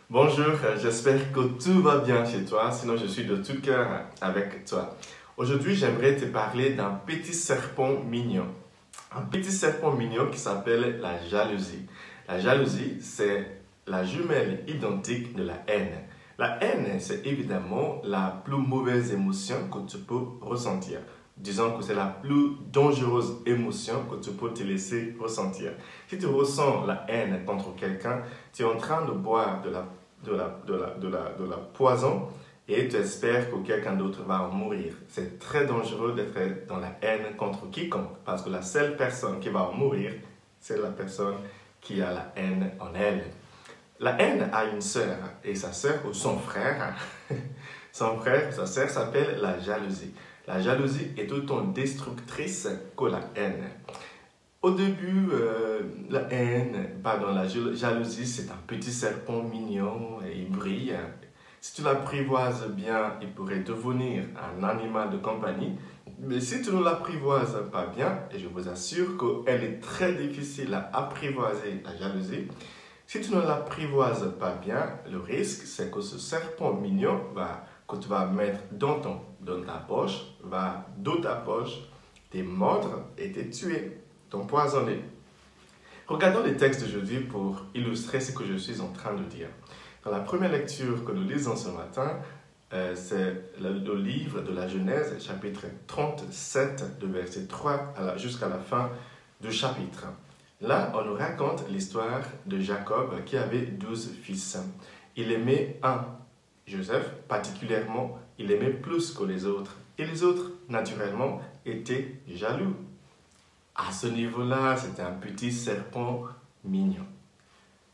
Bonjour, j'espère que tout va bien chez toi, sinon je suis de tout cœur avec toi. Aujourd'hui, j'aimerais te parler d'un petit serpent mignon. Un petit serpent mignon qui s'appelle la jalousie. La jalousie, c'est la jumelle identique de la haine. La haine, c'est évidemment la plus mauvaise émotion que tu peux ressentir. Disons que c'est la plus dangereuse émotion que tu peux te laisser ressentir. Si tu ressens la haine contre quelqu'un, tu es en train de boire de la poison et tu espères que quelqu'un d'autre va en mourir. C'est très dangereux d'être dans la haine contre quiconque parce que la seule personne qui va en mourir, c'est la personne qui a la haine en elle. La haine a une sœur et sa sœur ou son frère, son frère, sa sœur s'appelle la jalousie. La jalousie est autant destructrice que la haine. Au début, la jalousie, c'est un petit serpent mignon et il brille. Si tu l'apprivoises bien, il pourrait devenir un animal de compagnie. Mais si tu ne l'apprivoises pas bien, et je vous assure qu'elle est très difficile à apprivoiser, la jalousie, si tu ne l'apprivoises pas bien, le risque, c'est que ce serpent mignon que tu vas mettre dans ta poche, va dans ta poche, te mordre et te tuer, t'empoisonner. Regardons les textes d'aujourd'hui pour illustrer ce que je suis en train de dire. Dans la première lecture que nous lisons ce matin, c'est le livre de la Genèse, chapitre 37, de verset 3 jusqu'à la fin du chapitre. Là, on nous raconte l'histoire de Jacob qui avait 12 fils. Il aimait un, Joseph particulièrement, il aimait plus que les autres. Et les autres, naturellement, étaient jaloux. À ce niveau-là, c'était un petit serpent mignon.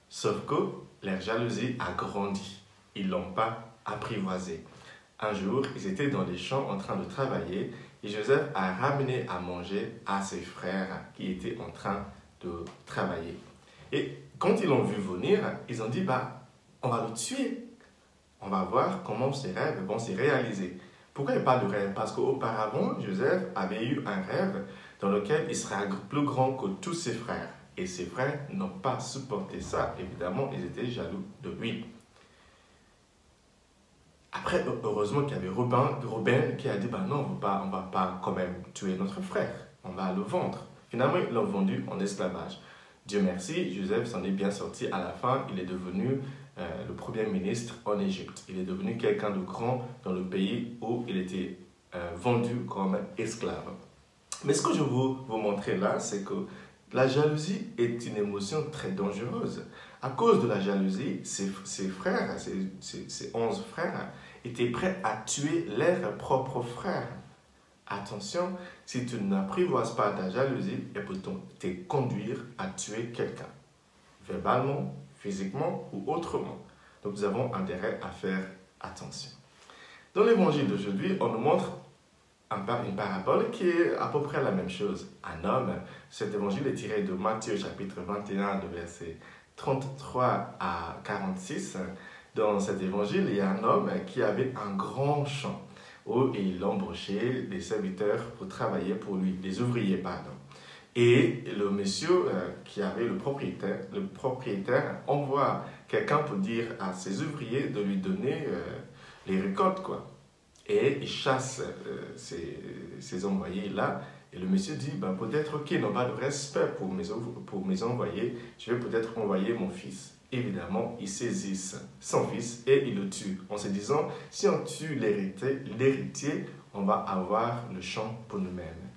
Sauf que leur jalousie a grandi. Ils ne l'ont pas apprivoisé. Un jour, ils étaient dans les champs en train de travailler et Joseph a ramené à manger à ses frères qui étaient en train de travailler. Et quand ils l'ont vu venir, ils ont dit, on va le tuer. On va voir comment ses rêves vont se réaliser. Pourquoi il parle de rêve? Parce qu'auparavant, Joseph avait eu un rêve dans lequel il sera plus grand que tous ses frères. Et ses frères n'ont pas supporté ça. Évidemment, ils étaient jaloux de lui. Après, heureusement qu'il y avait Robin qui a dit, non, on ne va pas quand même tuer notre frère. On va le vendre. Finalement, ils l'ont vendu en esclavage. Dieu merci, Joseph s'en est bien sorti. À la fin, il est devenu le premier ministre en Égypte. Il est devenu quelqu'un de grand dans le pays où il était vendu comme esclave. Mais ce que je veux vous montrer là, c'est que la jalousie est une émotion très dangereuse. À cause de la jalousie, ses frères, ses 11 frères, étaient prêts à tuer leurs propres frères. Attention, si tu n'apprivoises pas ta jalousie, elle peut te conduire à tuer quelqu'un, verbalement, physiquement ou autrement. Donc nous avons intérêt à faire attention. Dans l'évangile d'aujourd'hui, on nous montre une parabole qui est à peu près la même chose. Un homme, cet évangile est tiré de Matthieu chapitre 21, de versets 33 à 46. Dans cet évangile, il y a un homme qui avait un grand champ où il embauchait des serviteurs pour travailler pour lui, des ouvriers, pardon. Et le monsieur qui avait le propriétaire envoie quelqu'un pour dire à ses ouvriers de lui donner les récoltes, quoi. Et il chasse ces envoyés-là. Et le monsieur dit, peut-être qu'il n'a pas de respect pour mes envoyés, je vais peut-être envoyer mon fils. Évidemment, ils saisissent son fils et ils le tuent, en se disant, si on tue l'héritier, on va avoir le champ pour nous-mêmes.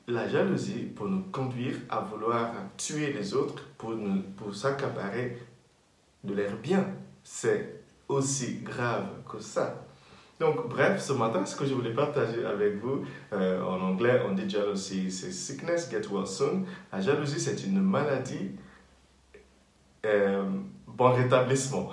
La jalousie peut nous conduire à vouloir tuer les autres pour s'accaparer de leurs biens. C'est aussi grave que ça. Donc, bref, ce matin, ce que je voulais partager avec vous, en anglais, on dit jealousy, c'est sickness, get well soon. La jalousie, c'est une maladie. Bon rétablissement,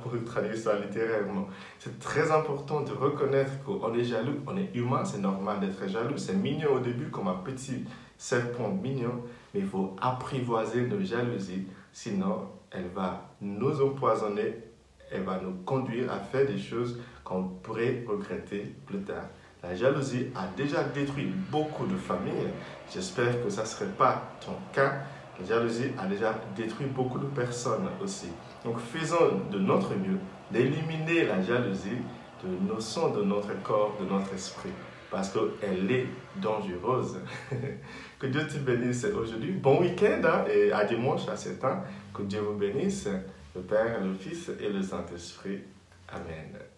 pour traduire ça littéralement. C'est très important de reconnaître qu'on est jaloux, on est humain, c'est normal d'être jaloux. C'est mignon au début, comme un petit serpent mignon, mais il faut apprivoiser nos jalousies, sinon elle va nous empoisonner, elle va nous conduire à faire des choses qu'on pourrait regretter plus tard. La jalousie a déjà détruit beaucoup de familles. J'espère que ça ne serait pas ton cas. La jalousie a déjà détruit beaucoup de personnes aussi. Donc faisons de notre mieux d'éliminer la jalousie de nos sons, de notre corps, de notre esprit. Parce qu'elle est dangereuse. Que Dieu te bénisse aujourd'hui. Bon week-end hein, et à dimanche à 7 ans. Que Dieu vous bénisse, le Père, le Fils et le Saint-Esprit. Amen.